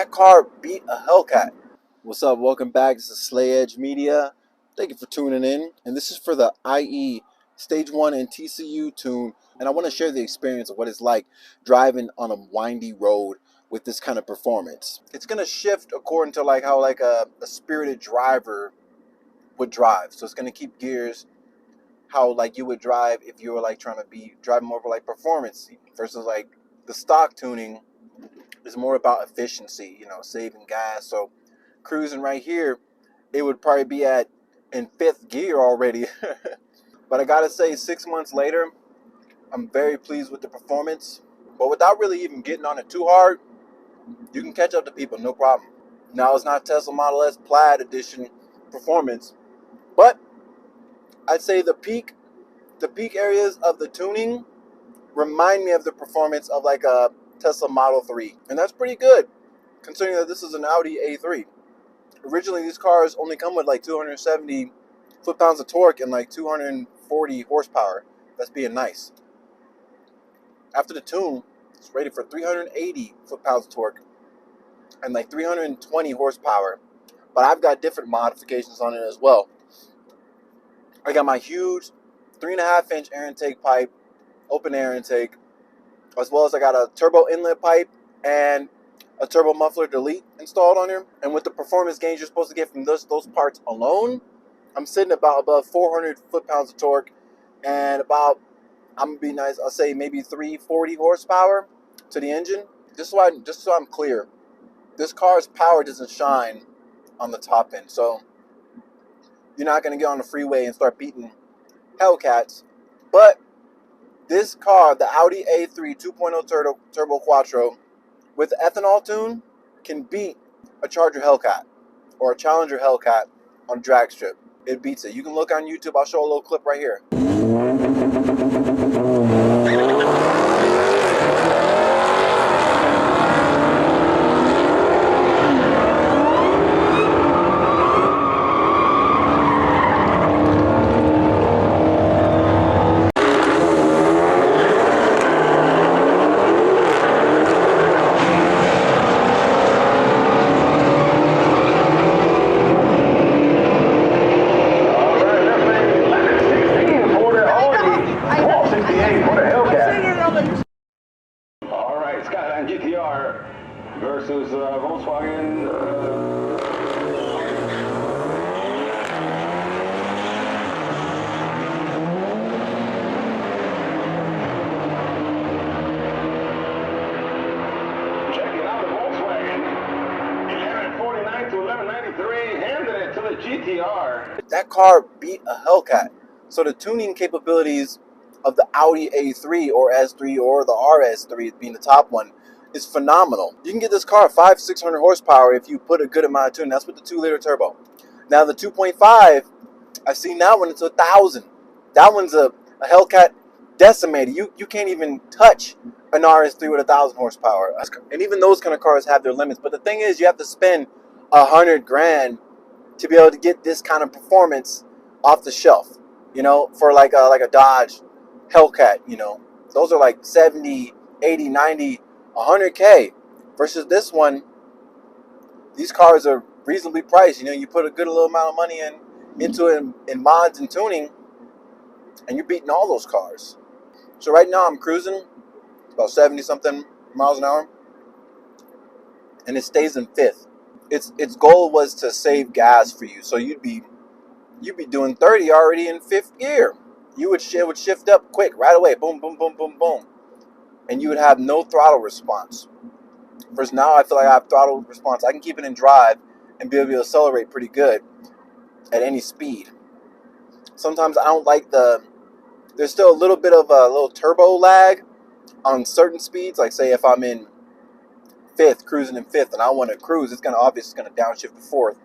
That car beat a Hellcat. What's up? Welcome back. This is Slay Edge Media. Thank you for tuning in. And this is for the IE Stage 1 and TCU tune. And I want to share the experience of what it's like driving on a windy road with this kind of performance. It's going to shift according to how a spirited driver would drive. So it's going to keep gears how you would drive if you were trying to be driving more of performance versus the stock tuning is more about efficiency, saving gas. So cruising right here, it would probably be in fifth gear already. But I gotta say, 6 months later, I'm very pleased with the performance. But without really even getting on it too hard, you can catch up to people, no problem. Now, it's not Tesla Model S Plaid Edition performance, but I'd say the peak areas of the tuning remind me of the performance of a Tesla Model 3. And that's pretty good, considering that this is an Audi A3. Originally, these cars only come with 270 foot-pounds of torque and 240 horsepower. That's being nice. After the tune, it's rated for 380 foot-pounds of torque and 320 horsepower. But I've got different modifications on it as well. I got my huge 3.5-inch air intake pipe, open air intake, as well as I got a turbo inlet pipe and a turbo muffler delete installed on here. And with the performance gains you're supposed to get from those parts alone, I'm sitting about above 400 foot-pounds of torque and about, I'm gonna be nice, I'll say maybe 340 horsepower to the engine. Just so I'm clear, this car's power doesn't shine on the top end, so you're not gonna get on the freeway and start beating Hellcats. But this car, the Audi A3 2.0 Turbo Quattro with the ethanol tune, can beat a Charger Hellcat or a Challenger Hellcat on a drag strip. It beats it. You can look on YouTube. I'll show a little clip right here. GTR versus Volkswagen. Checking out the Volkswagen. 1149 to 1193, handed it to the GTR. That car beat a Hellcat. So the tuning capabilities of the Audi A3 or S3 or the RS3 being the top one is phenomenal. You can get this car 500-600 horsepower if you put a good amount of tuning. That's with the 2-liter turbo. Now the 2.5, I've seen that one, it's 1,000. That one's a Hellcat decimated. You can't even touch an RS3 with 1,000 horsepower. And even those kind of cars have their limits. But the thing is, you have to spend $100,000 to be able to get this kind of performance off the shelf. For like a Dodge Hellcat, those are 70, 80, 90, 100K versus this one. These cars are reasonably priced. You put a good little amount of money into it in mods and tuning, and you're beating all those cars. So right now I'm cruising about 70 something miles an hour, and it stays in fifth. Its goal was to save gas for you, so you'd be doing 30 already in fifth gear. It would shift up quick right away, boom, boom, boom, boom, boom, and you would have no throttle response. Whereas now I feel like I have throttle response. I can keep it in drive and be able to accelerate pretty good at any speed. Sometimes I don't like there's still a little bit of a little turbo lag on certain speeds. Like say if I'm in fifth, cruising in fifth, and I want to cruise, it's gonna downshift to fourth,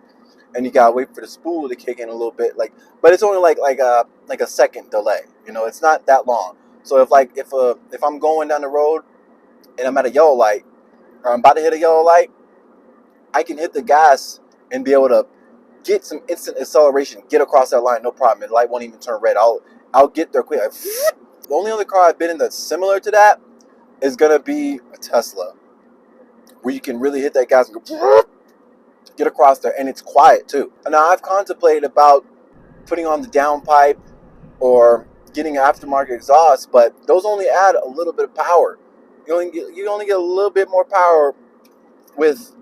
and you gotta wait for the spool to kick in a little bit. But it's only like a second delay. It's not that long. So if I'm going down the road and I'm at a yellow light, or I'm about to hit a yellow light, I can hit the gas and be able to get some instant acceleration, get across that line, no problem. The light won't even turn red. I'll get there quick. The only other car I've been in that's similar to that is gonna be a Tesla. where you can really hit that gas and go get across there, and it's quiet too. And now I've contemplated about putting on the downpipe or getting aftermarket exhaust, but those only add a little bit of power. You only get a little bit more power with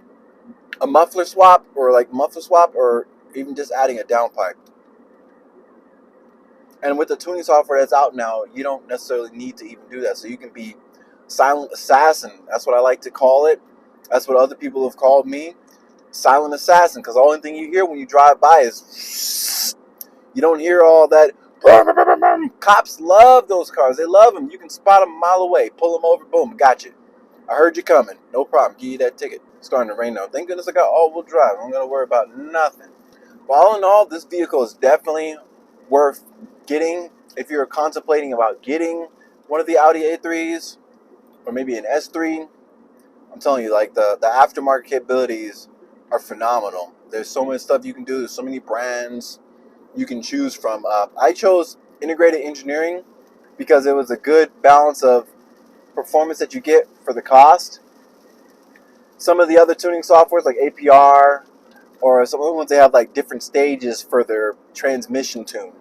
a muffler swap or even just adding a downpipe. And with the tuning software that's out now, you don't necessarily need to even do that. So you can be silent assassin. That's what I like to call it. That's what other people have called me, silent assassin, because the only thing you hear when you drive by is you don't hear all that. Cops love those cars. They love them. You can spot them a mile away, pull them over, boom, got you. I heard you coming. No problem. Give you that ticket. It's starting to rain now. Thank goodness I got all-wheel drive. I'm going to worry about nothing. But all in all, this vehicle is definitely worth getting if you're contemplating about getting one of the Audi A3s or maybe an S3. I'm telling you, like the aftermarket capabilities are phenomenal. There's so much stuff you can do. There's so many brands you can choose from. I chose integrated engineering because it was a good balance of performance that you get for the cost. Some of the other tuning softwares like APR or some other ones, they have like different stages for their transmission tune.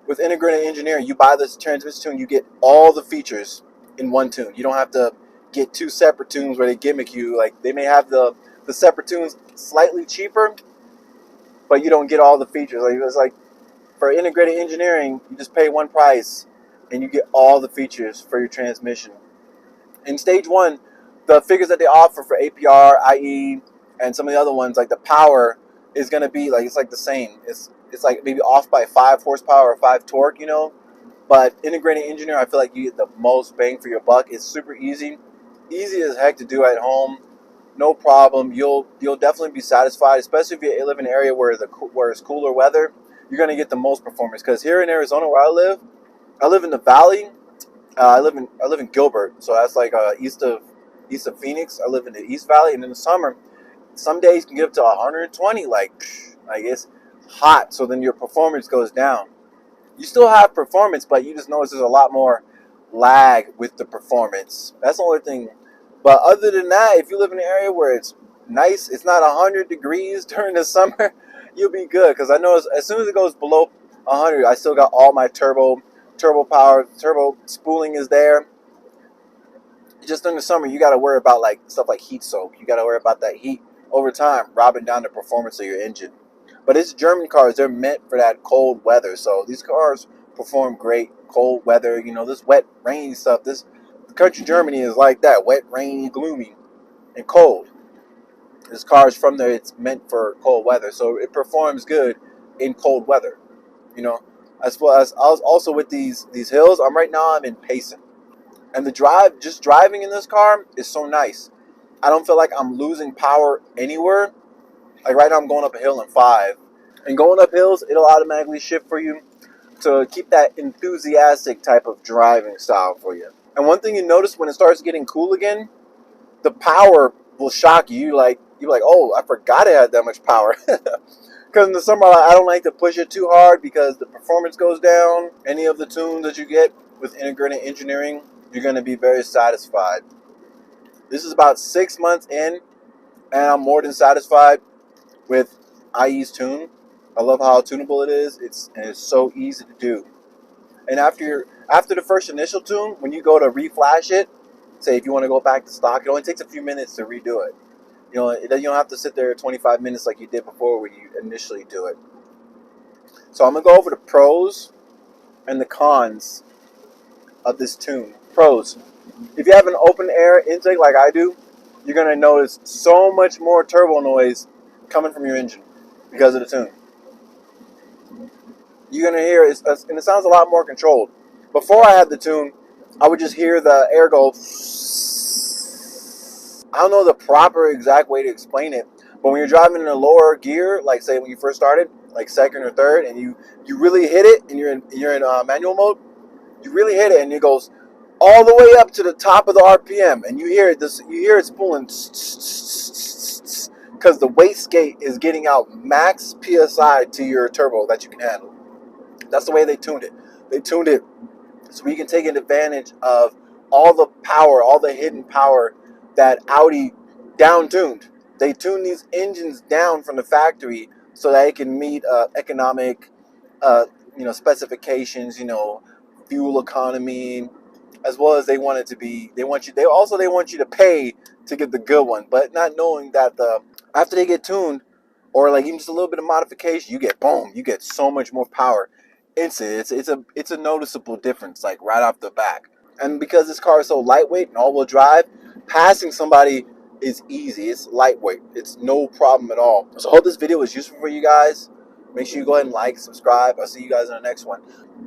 With integrated engineering, you buy this transmission tune, you get all the features in one tune. You don't have to get two separate tunes where they gimmick you. Like they may have the separate tunes slightly cheaper, but you don't get all the features. Like it's like for integrated engineering, you just pay one price and you get all the features for your transmission. In stage one, the figures that they offer for APR, IE, and some of the other ones, like the power, is going to be like, it's like the same. It's like maybe off by 5 horsepower or 5 torque, But integrating engineer, I feel like you get the most bang for your buck. It's super easy as heck to do at home. No problem. You'll definitely be satisfied, especially if you live in an area where it's cooler weather. You're going to get the most performance. Because here in Arizona, where I live in the valley. I live in Gilbert, so that's like east of Phoenix. I live in the East Valley, and in the summer, some days can get up to 120. Like it's hot, so then your performance goes down. You still have performance, but you just notice there's a lot more lag with the performance. That's the only thing. But other than that, if you live in an area where it's nice, it's not 100 degrees during the summer, you'll be good. Because I know as soon as it goes below 100, I still got all my turbo power, turbo spooling is there. Just during the summer, you got to worry about like stuff like heat soak. You got to worry about that heat over time, robbing down the performance of your engine. But it's German cars; they're meant for that cold weather. So these cars perform great cold weather. This wet, rainy stuff. The country Germany is like that: wet, rainy, gloomy, and cold. This car is from there; it's meant for cold weather, so it performs good in cold weather. As well as also with these hills. I'm in Payson. And just driving in this car is so nice. I don't feel like I'm losing power anywhere. Like right now I'm going up a hill in 5. And going up hills, it'll automatically shift for you to keep that enthusiastic type of driving style for you. And one thing you notice when it starts getting cool again, the power will shock you. You're like, oh, I forgot it had that much power. Because in the summer, I don't like to push it too hard because the performance goes down. Any of the tunes that you get with integrated engineering, you're going to be very satisfied. This is about 6 months in, and I'm more than satisfied with IE's tune. I love how tunable it is. It's so easy to do. And after the first initial tune, when you go to reflash it, say if you want to go back to stock, it only takes a few minutes to redo it. You don't have to sit there 25 minutes like you did before when you initially do it. So I'm going to go over the pros and the cons of this tune. Pros. If you have an open air intake like I do, you're going to notice so much more turbo noise coming from your engine because of the tune. You're going to hear it, and it sounds a lot more controlled. Before I had the tune, I would just hear the air go. I don't know the proper exact way to explain it, but when you're driving in a lower gear, like say when you first started, like second or third, and you really hit it, and you're in manual mode, you really hit it, and it goes all the way up to the top of the RPM, and you hear it spooling because the wastegate is getting out max PSI to your turbo that you can handle. That's the way they tuned it. They tuned it so we can take advantage of all the power, all the hidden power that Audi down tuned. They tune these engines down from the factory so that it can meet economic, uh, specifications. Fuel economy, as well as they want it to be. They want you. They want you to pay to get the good one, but not knowing that after they get tuned, or like even just a little bit of modification, you get boom. You get so much more power. It's a noticeable difference, like right off the back. And because this car is so lightweight and all-wheel drive, passing somebody is easy. It's lightweight. It's no problem at all. So I hope this video was useful for you guys. Make sure you go ahead and like, subscribe. I'll see you guys in the next one.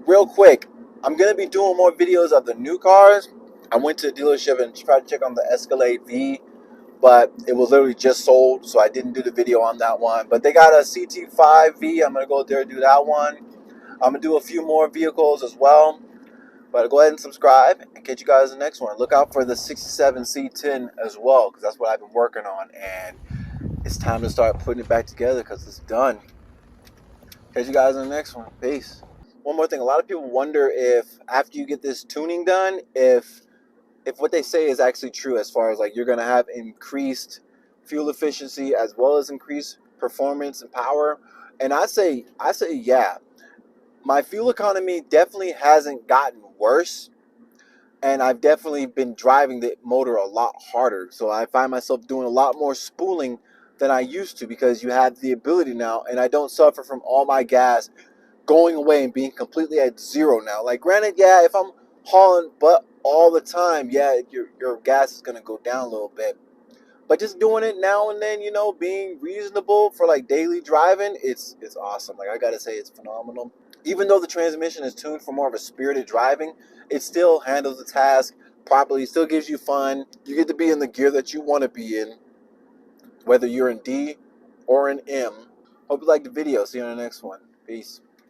Real quick, I'm going to be doing more videos of the new cars. I went to the dealership and tried to check on the Escalade V, but it was literally just sold, so I didn't do the video on that one. But they got a CT5V. I'm going to go there and do that one. I'm going to do a few more vehicles as well. But go ahead and subscribe and catch you guys in the next one. Look out for the 67 C10 as well, because that's what I've been working on. And it's time to start putting it back together because it's done. Catch you guys in the next one. Peace. One more thing. A lot of people wonder if after you get this tuning done, if what they say is actually true, as far as like you're going to have increased fuel efficiency as well as increased performance and power. And I say yeah. My fuel economy definitely hasn't gotten worse, and I've definitely been driving the motor a lot harder. So I find myself doing a lot more spooling than I used to, because you have the ability now, and I don't suffer from all my gas going away and being completely at zero now. Like, granted, yeah, if I'm hauling butt all the time, yeah, your gas is gonna go down a little bit. But just doing it now and then, being reasonable for like daily driving, it's awesome. Like, I gotta say, it's phenomenal. Even though the transmission is tuned for more of a spirited driving, it still handles the task properly. It still gives you fun. You get to be in the gear that you want to be in, whether you're in D or in M. Hope you liked the video. See you in the next one. Peace.